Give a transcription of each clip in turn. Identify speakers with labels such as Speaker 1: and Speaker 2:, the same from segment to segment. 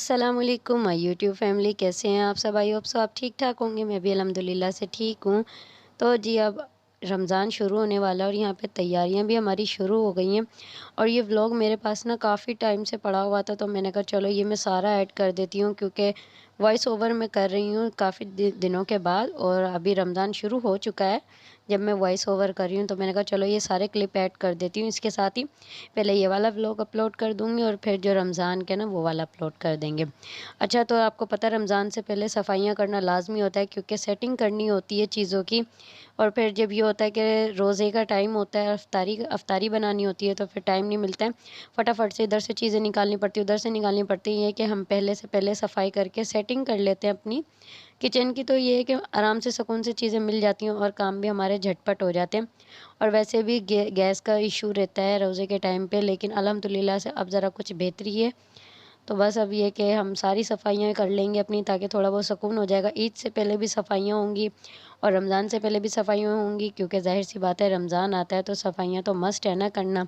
Speaker 1: अस्सलाम वालेकुम my YouTube family, कैसे हैं आप सब? आई होप सो आप ठीक ठाक होंगे। मैं भी अल्हम्दुलिल्लाह से ठीक हूँ। तो जी अब रमज़ान शुरू होने वाला है और यहाँ पे तैयारियाँ भी हमारी शुरू हो गई हैं। और ये व्लॉग मेरे पास ना काफ़ी टाइम से पड़ा हुआ था, तो मैंने कहा चलो ये मैं सारा ऐड कर देती हूँ, क्योंकि वॉइस ओवर मैं कर रही हूँ काफ़ी दिनों के बाद और अभी रमज़ान शुरू हो चुका है जब मैं वॉइस ओवर कर रही हूँ। तो मैंने कहा चलो ये सारे क्लिप ऐड कर देती हूँ। इसके साथ ही पहले ये वाला व्लॉग अपलोड कर दूँगी और फिर जो रमज़ान के ना वो वाला अपलोड कर देंगे। अच्छा, तो आपको पता है रमज़ान से पहले सफाइयाँ करना लाज़मी होता है, क्योंकि सेटिंग करनी होती है चीज़ों की। और फिर जब ये होता है कि रोज़े का टाइम होता है, अफ्तारी बनानी होती है, तो फिर टाइम नहीं मिलता है। फटाफट से इधर से चीज़ें निकालनी पड़ती है, उधर से निकालनी पड़ती है कि हम पहले से पहले सफाई करके सेटिंग कर लेते हैं अपनी किचन की। तो ये है कि आराम से सुकून से चीज़ें मिल जाती हैं और काम भी हमारे झटपट हो जाते हैं। और वैसे भी गैस का इशू रहता है रोज़े के टाइम पे, लेकिन अल्हम्दुलिल्लाह से अब ज़रा कुछ बेहतरी है। तो बस अब ये कि हम सारी सफाइयाँ कर लेंगे अपनी, ताकि थोड़ा बहुत सुकून हो जाएगा। ईद से पहले भी सफाइयाँ होंगी और रमज़ान से पहले भी सफाइयाँ होंगी, क्योंकि ज़ाहिर सी बात है रमज़ान आता है तो सफाइयाँ तो मस्ट है ना करना।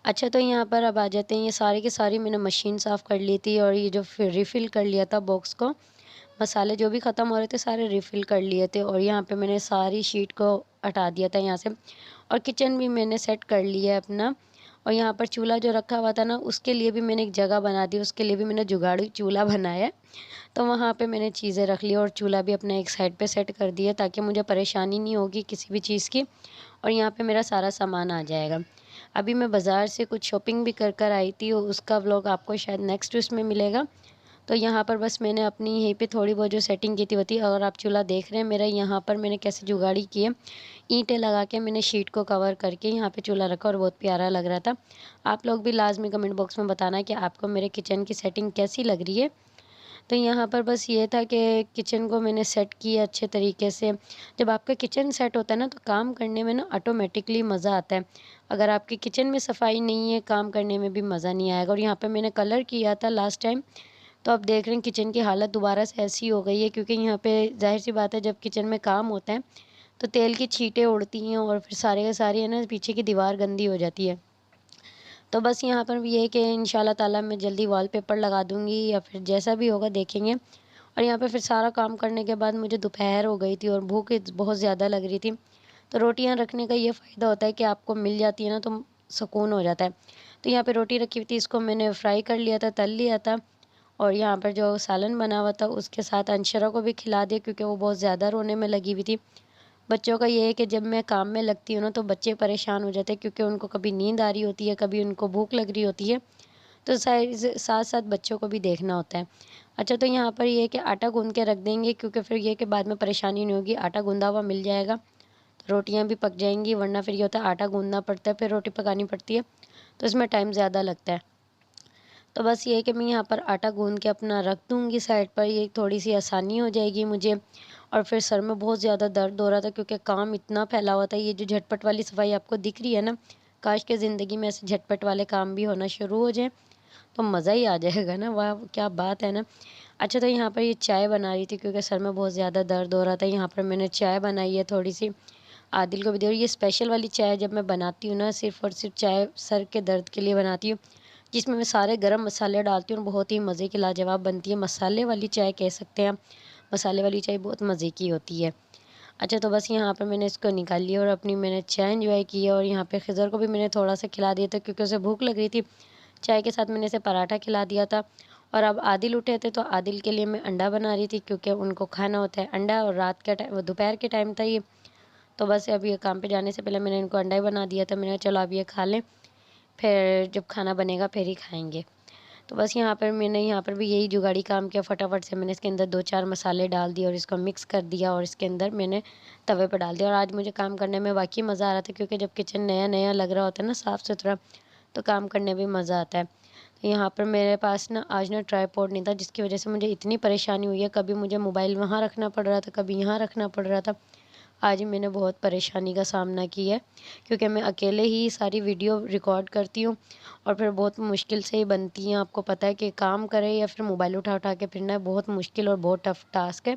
Speaker 1: अच्छा, तो यहाँ पर अब आ जाते हैं, ये सारी की सारी मैंने मशीन साफ़ कर ली थी और ये जो फिर रिफ़िल कर लिया था बॉक्स को, मसाले जो भी ख़त्म हो रहे थे सारे रिफ़िल कर लिए थे। और यहाँ पे मैंने सारी शीट को हटा दिया था यहाँ से। और किचन भी मैंने सेट कर लिया है अपना। और यहाँ पर चूल्हा जो रखा हुआ था ना, उसके लिए भी मैंने एक जगह बना दी, उसके लिए भी मैंने जुगाड़ी चूल्हा बनाया है। तो वहाँ पे मैंने चीज़ें रख ली और चूल्हा भी अपना एक साइड पे सेट कर दिया, ताकि मुझे परेशानी नहीं होगी किसी भी चीज़ की। और यहाँ पे मेरा सारा सामान आ जाएगा। अभी मैं बाज़ार से कुछ शॉपिंग भी कर कर आई थी, और उसका व्लॉग आपको शायद नेक्स्ट उसमें मिलेगा। तो यहाँ पर बस मैंने अपनी यहीं पे थोड़ी बहुत जो सेटिंग की थी वो थी। और आप चूल्हा देख रहे हैं मेरा, यहाँ पर मैंने कैसे जुगाड़ी की है, ईंटें लगा के मैंने शीट को कवर करके यहाँ पे चूल्हा रखा और बहुत प्यारा लग रहा था। आप लोग भी लाजमी कमेंट बॉक्स में बताना कि आपको मेरे किचन की सेटिंग कैसी लग रही है। तो यहाँ पर बस ये था कि किचन को मैंने सेट किया अच्छे तरीके से। जब आपका किचन सेट होता है ना, तो काम करने में ना ऑटोमेटिकली मज़ा आता है। अगर आपकी किचन में सफाई नहीं है, काम करने में भी मज़ा नहीं आएगा। और यहाँ पे मैंने कलर किया था लास्ट टाइम, तो अब देख रहे हैं किचन की हालत दोबारा से ऐसी हो गई है, क्योंकि यहाँ पे ज़ाहिर सी बात है जब किचन में काम होता है तो तेल की छींटें उड़ती हैं और फिर सारे के सारे है ना पीछे की दीवार गंदी हो जाती है। तो बस यहाँ पर ये है कि इंशाल्लाह ताला मैं जल्दी वॉलपेपर लगा दूँगी, या फिर जैसा भी होगा देखेंगे। और यहाँ पे फिर सारा काम करने के बाद मुझे दोपहर हो गई थी और भूख बहुत ज़्यादा लग रही थी। तो रोटियाँ रखने का ये फ़ायदा होता है कि आपको मिल जाती है ना, तो सुकून हो जाता है। तो यहाँ पे रोटी रखी हुई थी, इसको मैंने फ्राई कर लिया था, तल लिया था। और यहाँ पर जो सालन बना हुआ था उसके साथ अंशरा को भी खिला दिया, क्योंकि वो बहुत ज़्यादा रोने में लगी हुई थी। बच्चों का ये है कि जब मैं काम में लगती हूँ ना, तो बच्चे परेशान हो जाते हैं, क्योंकि उनको कभी नींद आ रही होती है, कभी उनको भूख लग रही होती है। तो साथ साथ बच्चों को भी देखना होता है। अच्छा, तो यहाँ पर ये है कि आटा गूँध के रख देंगे, क्योंकि फिर ये है कि बाद में परेशानी नहीं होगी, आटा गूँधा हुआ मिल जाएगा। तो रोटियाँ भी पक जाएँगी, वरना फिर ये होता है आटा गूँधना पड़ता है, फिर रोटी पकानी पड़ती है, तो इसमें टाइम ज़्यादा लगता है। तो बस ये है कि मैं यहाँ पर आटा गूँध के अपना रख दूँगी साइड पर, ये थोड़ी-सी आसानी हो जाएगी मुझे। और फिर सर में बहुत ज़्यादा दर्द हो रहा था, क्योंकि काम इतना फैला हुआ था। ये जो झटपट वाली सफाई आपको दिख रही है ना, काश के ज़िंदगी में ऐसे झटपट वाले काम भी होना शुरू हो जाएँ, तो मज़ा ही आ जाएगा ना, वाह! क्या बात है ना। अच्छा, तो यहाँ पर ये चाय बना रही थी, क्योंकि सर में बहुत ज़्यादा दर्द हो रहा था। यहाँ पर मैंने चाय बनाई है थोड़ी-सी, आदिल को भी दी। और ये स्पेशल वाली चाय जब मैं बनाती हूँ ना, सिर्फ़ और सिर्फ़ चाय सर के दर्द के लिए बनाती हूँ, जिसमें मैं सारे गरम मसाले डालती हूँ और बहुत ही मज़े की लाजवाब बनती है। मसाले वाली चाय कह सकते हैं आप, मसाले वाली चाय बहुत मज़े की होती है। अच्छा, तो बस यहाँ पे मैंने इसको निकाल लिया और अपनी मैंने चाय एंजॉय की है। और यहाँ पे खिज़र को भी मैंने थोड़ा-सा खिला दिया था, क्योंकि उसे भूख लग रही थी। चाय के साथ मैंने इसे पराठा खिला दिया था। और अब आदिल उठे थे, तो आदिल के लिए मैं अंडा बना रही थी, क्योंकि उनको खाना होता है अंडा। और रात का टाइम, दोपहर के टाइम था ये। तो बस अब ये काम पे जाने से पहले मैंने इनको अंडा ही बना दिया था। मैंने कहा चलो अब ये खा लें, फिर जब खाना बनेगा फिर ही खाएँगे। तो बस यहाँ पर मैंने यहाँ पर भी यही जुगाड़ी काम किया, फटाफट से मैंने इसके अंदर 2-4 मसाले डाल दिए और इसको मिक्स कर दिया और इसके अंदर मैंने तवे पे डाल दिया। और आज मुझे काम करने में वाक़ई मज़ा आ रहा था, क्योंकि जब किचन नया-नया लग रहा होता है ना, साफ़-सुथरा, तो काम करने में मज़ा आता है। तो यहाँ पर मेरे पास ना आज ना ट्राइपॉड नहीं था, जिसकी वज़ह से मुझे इतनी परेशानी हुई है, कभी मुझे मोबाइल वहाँ रखना पड़ रहा था, कभी यहाँ रखना पड़ रहा था। आज मैंने बहुत परेशानी का सामना किया है, क्योंकि मैं अकेले ही सारी वीडियो रिकॉर्ड करती हूँ और फिर बहुत मुश्किल से ही बनती हैं। आपको पता है कि काम करें या फिर मोबाइल उठा-उठा के फिरना बहुत मुश्किल और बहुत टफ़ टास्क है।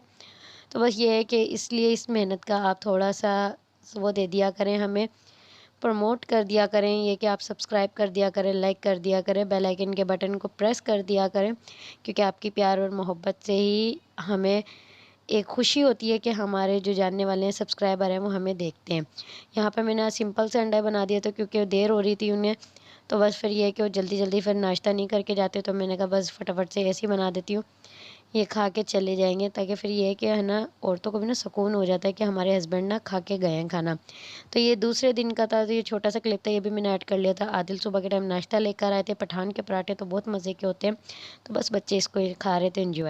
Speaker 1: तो बस ये है कि इसलिए इस मेहनत का आप थोड़ा-सा वो दे दिया करें हमें, प्रमोट कर दिया करें, ये कि आप सब्सक्राइब कर दिया करें, लाइक कर दिया करें, बेल आइकन के बटन को प्रेस कर दिया करें, क्योंकि आपकी प्यार और मोहब्बत से ही हमें एक खुशी होती है कि हमारे जो जानने वाले हैं, सब्सक्राइबर हैं, वो हमें देखते हैं। यहाँ पे मैंने आज सिंपल से अंडा बना दिया था क्योंकि देर हो रही थी उन्हें, तो बस फिर ये है कि वो जल्दी-जल्दी फिर नाश्ता नहीं करके जाते, तो मैंने कहा बस फटाफट से ऐसे ही बना देती हूँ, ये खा के चले जाएँगे, ताकि फिर ये है कि है ना, औरतों को भी ना सुकून हो जाता है कि हमारे हस्बैंड ना खा के गए हैं खाना। तो ये दूसरे दिन का था, तो ये छोटा-सा क्लिप था, ये भी मैंने ऐड कर लिया था। आदिल सुबह के टाइम नाश्ता लेकर आए थे, पठान के पराठे तो बहुत मज़े के होते हैं, तो बस बच्चे इसको खा रहे थे, एन्जॉय।